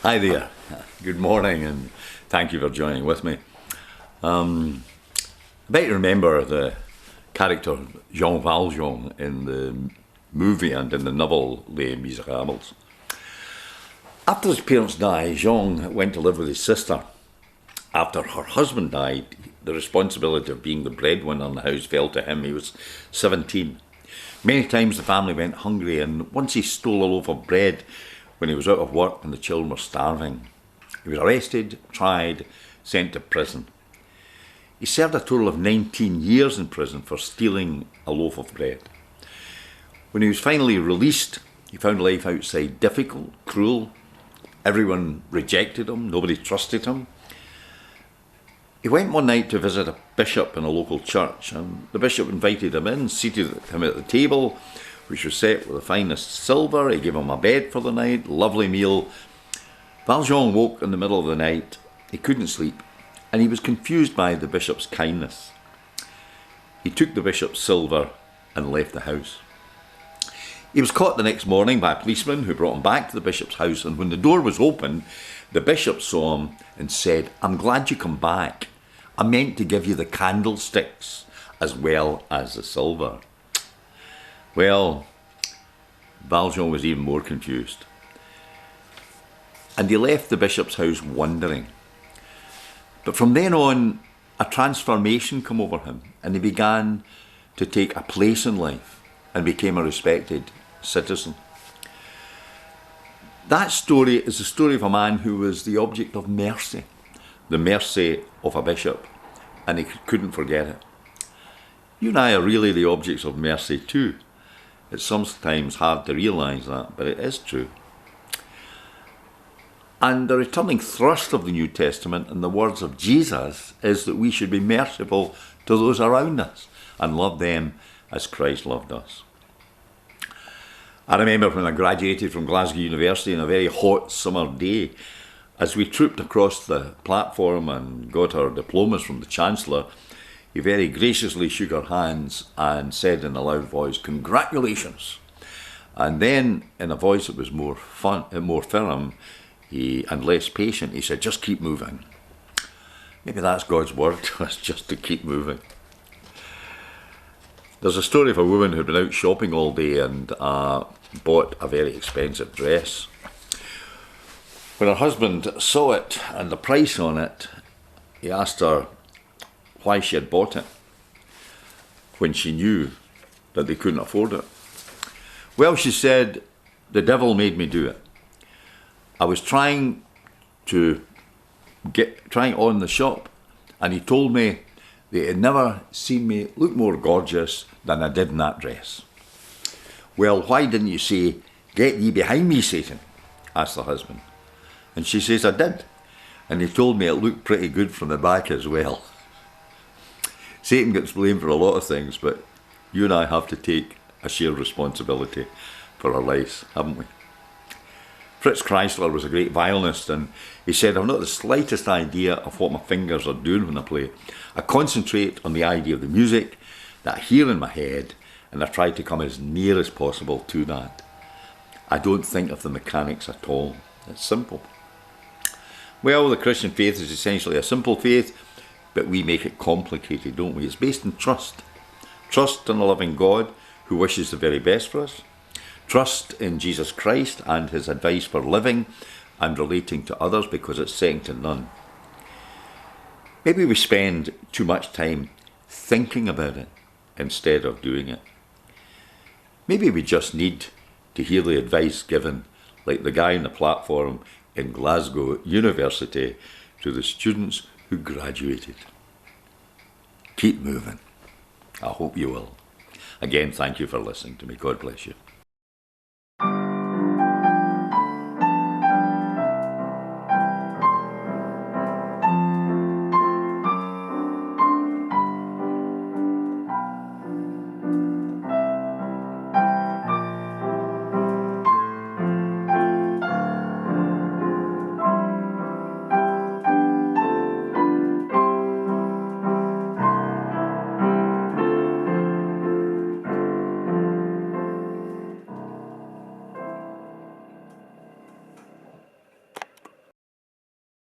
Hi there, good morning, and thank you for joining with me. I bet you remember the character Jean ValJean in the movie and in the novel Les Miserables. After his parents died, Jean went to live with his sister. After her husband died, the responsibility of being the breadwinner in the house fell to him. He was 17. Many times the family went hungry, and once he stole a loaf of bread when he was out of work and the children were starving. He was arrested, tried, sent to prison. He served a total of 19 years in prison for stealing a loaf of bread. When he was finally released, he found life outside difficult, cruel. Everyone rejected him, nobody trusted him. He went one night to visit a bishop in a local church, and the bishop invited him in, seated him at the table, which was set with the finest silver. He gave him a bed for the night, lovely meal. ValJean woke in the middle of the night. He couldn't sleep, and he was confused by the bishop's kindness. He took the bishop's silver and left the house. He was caught the next morning by a policeman who brought him back to the bishop's house, and when the door was opened, the bishop saw him and said, "I'm glad you come back. I meant to give you the candlesticks as well as the silver." Well, ValJean was even more confused. And he left the bishop's house wondering. But from then on, a transformation came over him, and he began to take a place in life and became a respected citizen. That story is the story of a man who was the object of mercy, the mercy of a bishop, and he couldn't forget it. You and I are really the objects of mercy too. It's sometimes hard to realise that, but it is true. And the returning thrust of the New Testament and the words of Jesus is that we should be merciful to those around us and love them as Christ loved us. I remember when I graduated from Glasgow University on a very hot summer day, as we trooped across the platform and got our diplomas from the Chancellor, he very graciously shook our hands and said in a loud voice, "Congratulations." And then, in a voice that was more firm and less patient, he said, "Just keep moving." Maybe that's God's word to us, just to keep moving. There's a story of a woman who'd been out shopping all day and bought a very expensive dress. When her husband saw it and the price on it, he asked her why she had bought it when she knew that they couldn't afford it. "Well," she said, "the devil made me do it. I was trying on the shop, and he told me that he had never seen me look more gorgeous than I did in that dress." "Well, why didn't you say, 'Get thee behind me, Satan'?" asked the husband. And she says, "I did. And he told me it looked pretty good from the back as well." Satan gets blamed for a lot of things, but you and I have to take a shared responsibility for our lives, haven't we? Fritz Kreisler was a great violinist, and he said, "I've not the slightest idea of what my fingers are doing when I play. I concentrate on the idea of the music that I hear in my head, and I try to come as near as possible to that. I don't think of the mechanics at all. It's simple." Well, the Christian faith is essentially a simple faith, but we make it complicated, don't we? It's based on trust. Trust in a loving God who wishes the very best for us. Trust in Jesus Christ and his advice for living and relating to others, because it's second to none. Maybe we spend too much time thinking about it instead of doing it. Maybe we just need to hear the advice given, like the guy on the platform in Glasgow University, to the students who graduated. Keep moving. I hope you will. Again, thank you for listening to me. God bless you.